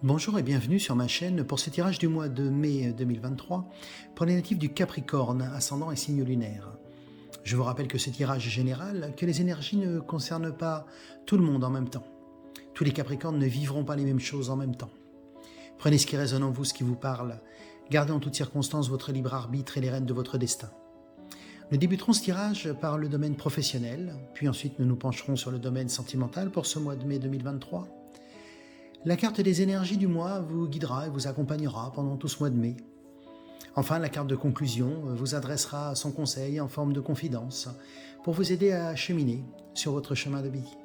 Bonjour et bienvenue sur ma chaîne pour ce tirage du mois de mai 2023 pour les natifs du Capricorne, ascendant et signe lunaire. Je vous rappelle que ce tirage est général, que les énergies ne concernent pas tout le monde en même temps. Tous les Capricornes ne vivront pas les mêmes choses en même temps. Prenez ce qui résonne en vous, ce qui vous parle. Gardez en toutes circonstances votre libre arbitre et les rênes de votre destin. Nous débuterons ce tirage par le domaine professionnel, puis ensuite nous nous pencherons sur le domaine sentimental pour ce mois de mai 2023. La carte des énergies du mois vous guidera et vous accompagnera pendant tout ce mois de mai. Enfin, la carte de conclusion vous adressera son conseil en forme de confidence pour vous aider à cheminer sur votre chemin de vie.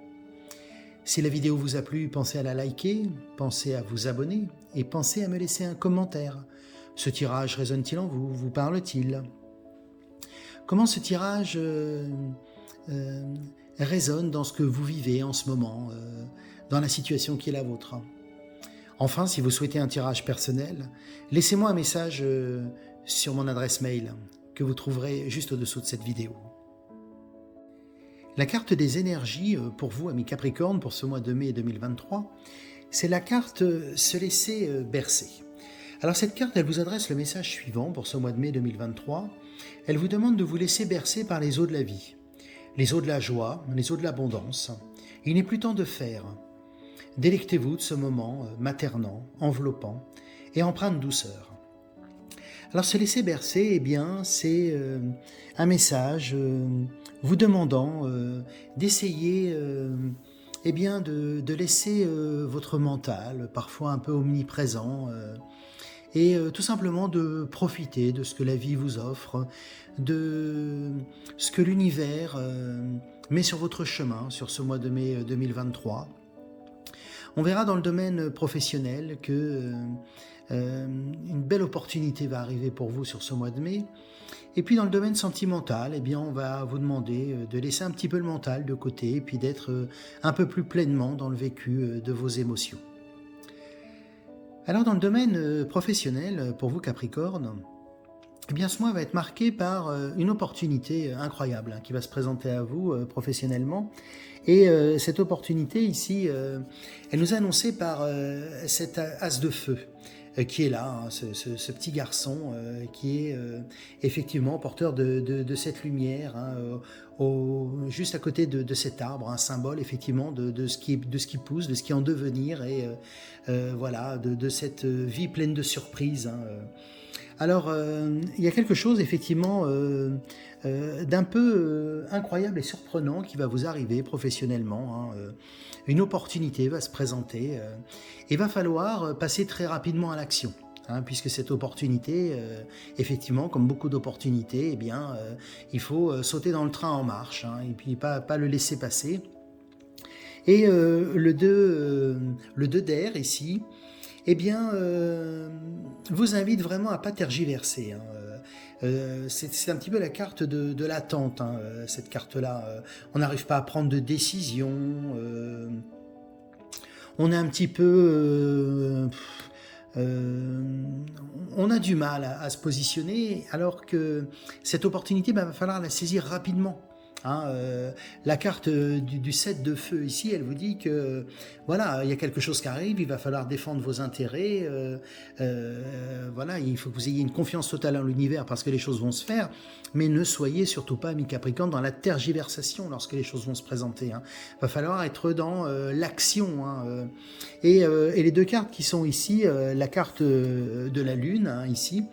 Si la vidéo vous a plu, pensez à la liker, pensez à vous abonner et pensez à me laisser un commentaire. Ce tirage résonne-t-il en vous? Vous parle-t-il? Comment ce tirage résonne dans ce que vous vivez en ce moment, dans la situation qui est la vôtre? Enfin, si vous souhaitez un tirage personnel, laissez-moi un message sur mon adresse mail que vous trouverez juste au-dessous de cette vidéo. La carte des énergies pour vous, amis Capricorne, pour ce mois de mai 2023, c'est la carte se laisser bercer. Alors cette carte, elle vous adresse le message suivant pour ce mois de mai 2023. Elle vous demande de vous laisser bercer par les eaux de la vie, les eaux de la joie, les eaux de l'abondance. Il n'est plus temps de faire. Délectez-vous de ce moment maternant, enveloppant et empreint de douceur. Alors se laisser bercer, eh bien, c'est un message vous demandant d'essayer eh bien, de laisser votre mental, parfois un peu omniprésent, et tout simplement de profiter de ce que la vie vous offre, de ce que l'univers met sur votre chemin sur ce mois de mai 2023. On verra dans le domaine professionnel que une belle opportunité va arriver pour vous sur ce mois de mai. Et puis dans le domaine sentimental, eh bien, on va vous demander de laisser un petit peu le mental de côté et puis d'être un peu plus pleinement dans le vécu de vos émotions. Alors dans le domaine professionnel, pour vous Capricorne, eh bien, ce mois va être marqué par une opportunité incroyable qui va se présenter à vous professionnellement. Et cette opportunité ici, elle nous est annoncée par cet as de feu qui est là, hein, ce petit garçon qui est effectivement porteur de cette lumière, hein, juste à côté de cet arbre, un symbole effectivement de ce qui pousse, de ce qui est en devenir et voilà, de cette vie pleine de surprises. Hein, Alors, il y a quelque chose effectivement d'un peu incroyable et surprenant qui va vous arriver professionnellement. Hein, une opportunité va se présenter et va falloir passer très rapidement à l'action. Hein, puisque cette opportunité, effectivement, comme beaucoup d'opportunités, eh bien, il faut sauter dans le train en marche, hein, et puis pas le laisser passer. Et le 2 d'air ici, eh bien, vous invite vraiment à ne pas tergiverser. Hein. C'est un petit peu la carte de l'attente, hein, cette carte-là. On n'arrive pas à prendre de décision. On est un petit peu... on a du mal à se positionner, alors que cette opportunité, va falloir la saisir rapidement. Hein, la carte du 7 de feu ici, elle vous dit que voilà, il y a quelque chose qui arrive, il va falloir défendre vos intérêts, voilà, il faut que vous ayez une confiance totale en l'univers parce que les choses vont se faire, mais ne soyez surtout pas, amis Capricorne, dans la tergiversation lorsque les choses vont se présenter. Hein. Il va falloir être dans l'action. Hein, et les deux cartes qui sont ici, la carte de la Lune, hein, ici,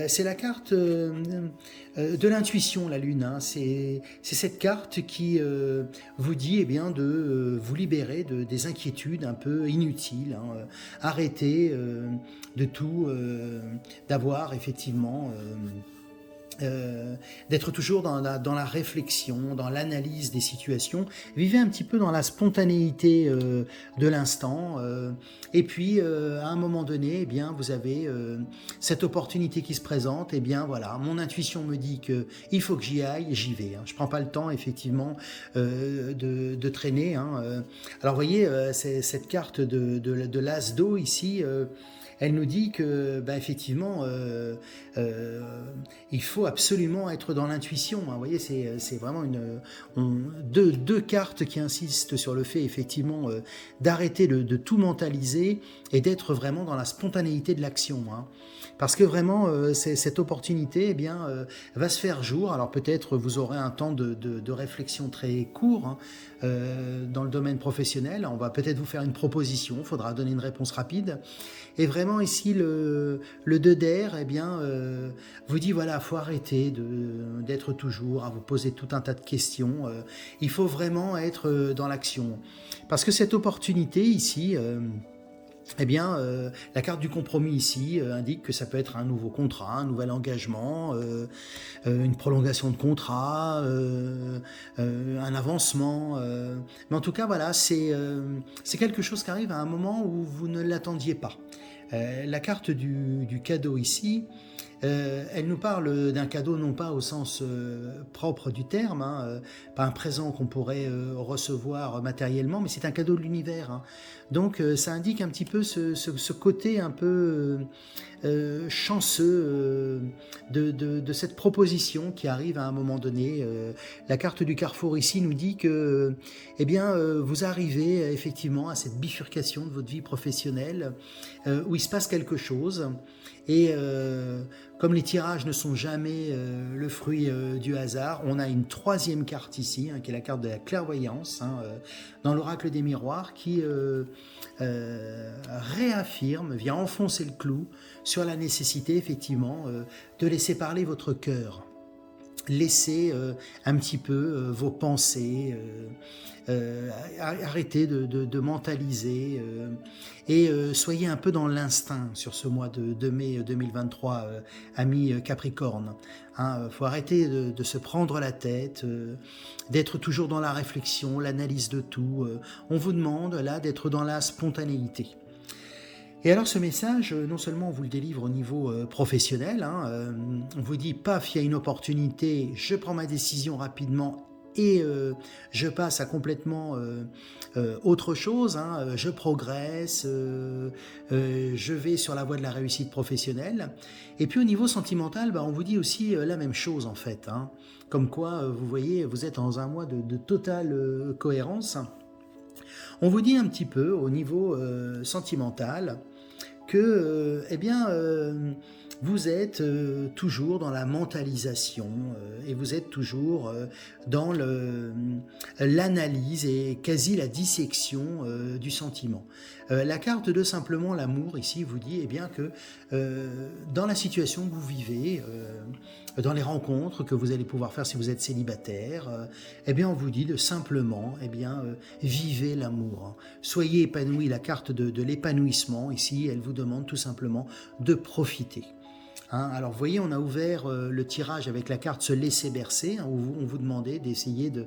c'est la carte de l'intuition, la Lune. Hein. C'est cette carte qui vous dit eh bien, de vous libérer des inquiétudes un peu inutiles. Hein. Arrêtez de tout, d'avoir effectivement... d'être toujours dans la réflexion, dans l'analyse des situations. Vivez un petit peu dans la spontanéité de l'instant. Et puis, à un moment donné, eh bien, vous avez cette opportunité qui se présente. Et bien, voilà, mon intuition me dit qu'il faut que j'y aille, j'y vais. Hein. Je ne prends pas le temps, effectivement, de traîner. Hein. Alors, vous voyez, cette carte de l'as d'eau ici... elle nous dit que, effectivement, il faut absolument être dans l'intuition. Hein. Vous voyez, c'est vraiment deux cartes qui insistent sur le fait, effectivement, d'arrêter de tout mentaliser et d'être vraiment dans la spontanéité de l'action. Hein. Parce que vraiment, cette opportunité, va se faire jour. Alors peut-être vous aurez un temps de réflexion très court, hein, dans le domaine professionnel. On va peut-être vous faire une proposition, il faudra donner une réponse rapide. Et vraiment ici, le 2 d'air, vous dit voilà, faut arrêter d'être toujours à vous poser tout un tas de questions. Il faut vraiment être dans l'action. Parce que cette opportunité ici... la carte du compromis ici indique que ça peut être un nouveau contrat, un nouvel engagement, une prolongation de contrat, un avancement. Mais en tout cas, voilà, c'est quelque chose qui arrive à un moment où vous ne l'attendiez pas. La carte du cadeau ici, elle nous parle d'un cadeau non pas au sens propre du terme, hein, pas un présent qu'on pourrait recevoir matériellement, mais c'est un cadeau de l'univers. Hein. Donc ça indique un petit peu ce côté un peu chanceux de cette proposition qui arrive à un moment donné. La carte du carrefour ici nous dit que vous arrivez effectivement à cette bifurcation de votre vie professionnelle où il se passe quelque chose. Et comme les tirages ne sont jamais le fruit du hasard, on a une troisième carte ici, hein, qui est la carte de la clairvoyance, hein, dans l'oracle des miroirs, qui réaffirme, vient enfoncer le clou sur la nécessité, effectivement, de laisser parler votre cœur. Laissez un petit peu vos pensées, arrêtez de mentaliser et soyez un peu dans l'instinct sur ce mois de mai 2023, amis Capricorne. Hein, faut arrêter de se prendre la tête, d'être toujours dans la réflexion, l'analyse de tout. On vous demande là d'être dans la spontanéité. Et alors ce message, non seulement on vous le délivre au niveau professionnel, hein, on vous dit paf, il y a une opportunité, je prends ma décision rapidement et je passe à complètement autre chose, hein, je progresse, je vais sur la voie de la réussite professionnelle. Et puis au niveau sentimental, on vous dit aussi la même chose en fait. Hein, comme quoi, vous voyez, vous êtes dans un mois de totale cohérence. On vous dit un petit peu au niveau sentimental que vous êtes toujours dans la mentalisation et vous êtes toujours dans l'analyse et quasi la dissection du sentiment. La carte de simplement l'amour ici vous dit que dans la situation que vous vivez, dans les rencontres que vous allez pouvoir faire si vous êtes célibataire, on vous dit de simplement vivez l'amour. Soyez épanoui, la carte de l'épanouissement ici, elle vous demande tout simplement de profiter. Hein, alors vous voyez, on a ouvert le tirage avec la carte se laisser bercer, hein, où on vous demandait d'essayer de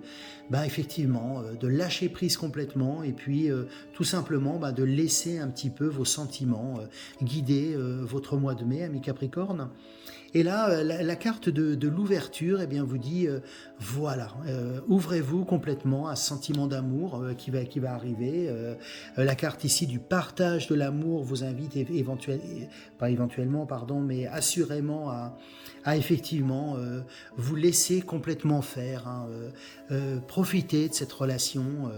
lâcher prise complètement et puis tout simplement de laisser un petit peu vos sentiments guider votre mois de mai, amis Capricorne. Et là, la carte de l'ouverture vous dit, ouvrez-vous complètement à ce sentiment d'amour qui va arriver. La carte ici du partage de l'amour vous invite assurément à effectivement vous laisser complètement faire. Hein, profitez de cette relation,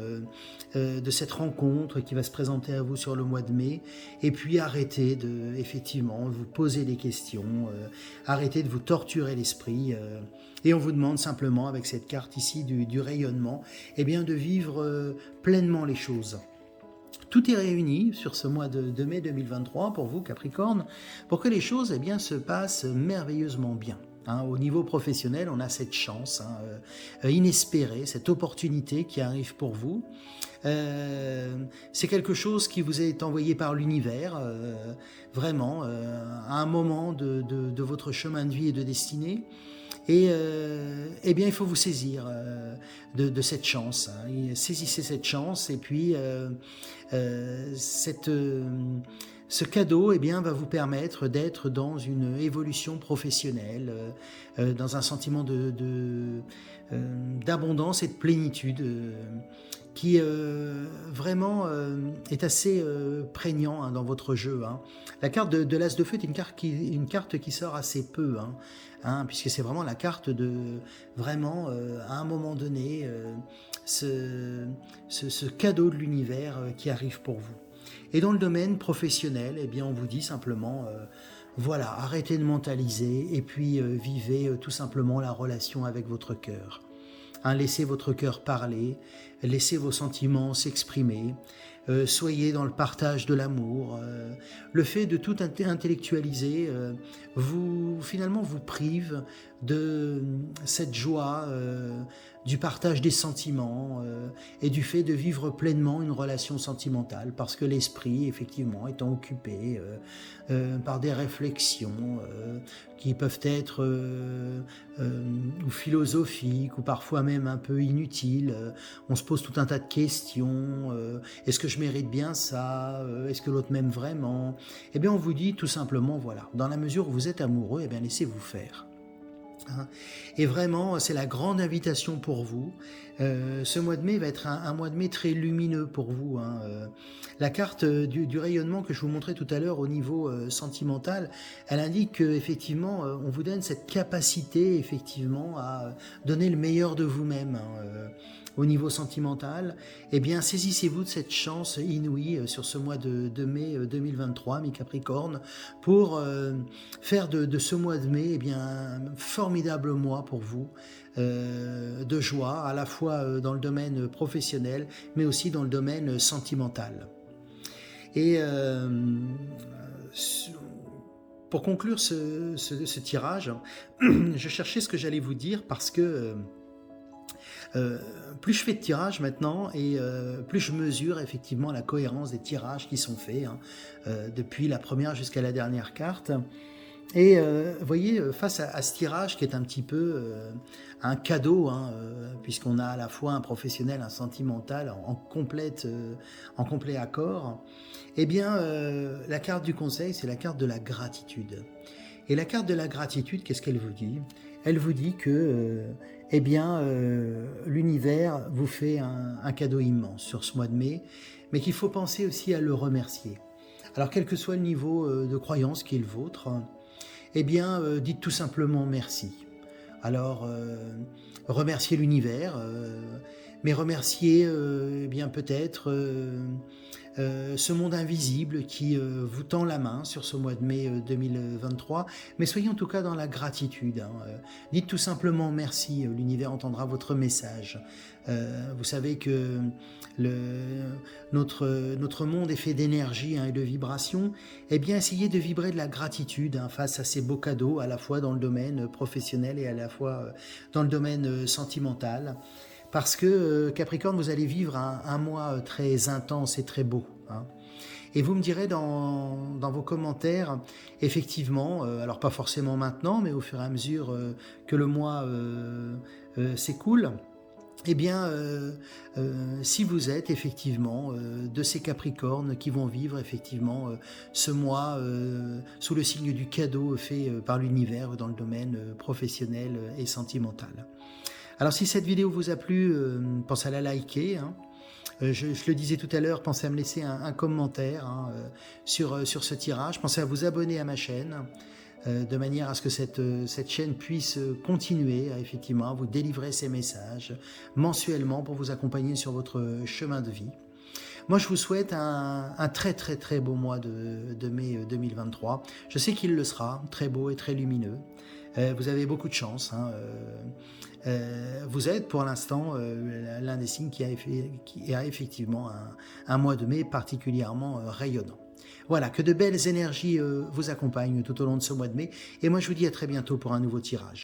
de cette rencontre qui va se présenter à vous sur le mois de mai, et puis arrêtez de effectivement vous poser des questions, arrêtez de vous torturer l'esprit, et on vous demande simplement avec cette carte ici du rayonnement, de vivre pleinement les choses. Tout est réuni sur ce mois de mai 2023 pour vous, Capricorne, pour que les choses se passent merveilleusement bien. Hein, au niveau professionnel, on a cette chance inespérée, cette opportunité qui arrive pour vous. C'est quelque chose qui vous est envoyé par l'univers, vraiment, à un moment de votre chemin de vie et de destinée. Et il faut vous saisir de cette chance. Hein. Saisissez cette chance et puis ce cadeau, eh bien, va vous permettre d'être dans une évolution professionnelle, dans un sentiment d'abondance et de plénitude qui vraiment est assez prégnant, hein, dans votre jeu, hein. La carte de l'As de Feu est une carte qui sort assez peu, hein, puisque c'est vraiment la carte de vraiment, à un moment donné, ce cadeau de l'univers qui arrive pour vous. Et dans le domaine professionnel, eh bien, on vous dit simplement, voilà, arrêtez de mentaliser et puis vivez tout simplement la relation avec votre cœur. Hein, laissez votre cœur parler, laissez vos sentiments s'exprimer, soyez dans le partage de l'amour. Le fait de tout intellectualiser finalement vous prive de cette joie, du partage des sentiments et du fait de vivre pleinement une relation sentimentale, parce que l'esprit, effectivement, étant occupé par des réflexions qui peuvent être ou philosophiques, ou parfois même un peu inutiles. On se pose tout un tas de questions. Est-ce que je mérite bien ça? Est-ce que l'autre m'aime vraiment? Eh bien, on vous dit tout simplement, voilà, dans la mesure où vous êtes amoureux, eh bien, laissez-vous faire. Hein. Et vraiment, c'est la grande invitation pour vous. Ce mois de mai va être un mois de mai très lumineux pour vous, hein. La carte du rayonnement que je vous montrais tout à l'heure au niveau sentimental, elle indique qu'effectivement, on vous donne cette capacité effectivement à donner le meilleur de vous-même, hein, au niveau sentimental. Eh bien, saisissez-vous de cette chance inouïe sur ce mois de mai 2023, mi-Capricorne, pour faire de ce mois de mai, eh bien, un formidable mois pour vous, de joie, à la fois dans le domaine professionnel, mais aussi dans le domaine sentimental. Et pour conclure ce tirage, je cherchais ce que j'allais vous dire, parce que plus je fais de tirages maintenant, et plus je mesure effectivement la cohérence des tirages qui sont faits, hein, depuis la première jusqu'à la dernière carte. Et vous voyez, face à ce tirage qui est un petit peu un cadeau, hein, puisqu'on a à la fois un professionnel, un sentimental en complet accord, eh bien, la carte du conseil, c'est la carte de la gratitude. Et la carte de la gratitude, qu'est-ce qu'elle vous dit? Elle vous dit que eh bien, l'univers vous fait un cadeau immense sur ce mois de mai, mais qu'il faut penser aussi à le remercier. Alors, quel que soit le niveau de croyance qui est le vôtre, eh bien, dites tout simplement merci. Alors, remerciez l'univers, mais remerciez eh bien peut-être ce monde invisible qui vous tend la main sur ce mois de mai 2023, mais soyez en tout cas dans la gratitude, hein. Dites tout simplement merci, l'univers entendra votre message. Vous savez que notre monde est fait d'énergie, hein, et de vibrations. Eh bien, essayez de vibrer de la gratitude, hein, face à ces beaux cadeaux, à la fois dans le domaine professionnel et à la fois dans le domaine sentimental. Parce que Capricorne, vous allez vivre un mois très intense et très beau, hein. Et vous me direz dans vos commentaires, effectivement, alors pas forcément maintenant, mais au fur et à mesure que le mois s'écoule, eh bien, si vous êtes effectivement de ces Capricornes qui vont vivre effectivement ce mois sous le signe du cadeau fait par l'univers dans le domaine professionnel et sentimental. Alors, si cette vidéo vous a plu, pensez à la liker, hein. Je le disais tout à l'heure, pensez à me laisser un commentaire, hein, sur ce tirage. Pensez à vous abonner à ma chaîne, de manière à ce que cette chaîne puisse continuer effectivement à vous délivrer ces messages mensuellement pour vous accompagner sur votre chemin de vie. Moi, je vous souhaite un très très très beau mois de mai 2023. Je sais qu'il le sera, très beau et très lumineux. Vous avez beaucoup de chance, hein. Vous êtes pour l'instant l'un des signes qui a effectivement un mois de mai particulièrement rayonnant. Voilà, que de belles énergies vous accompagnent tout au long de ce mois de mai. Et moi, je vous dis à très bientôt pour un nouveau tirage.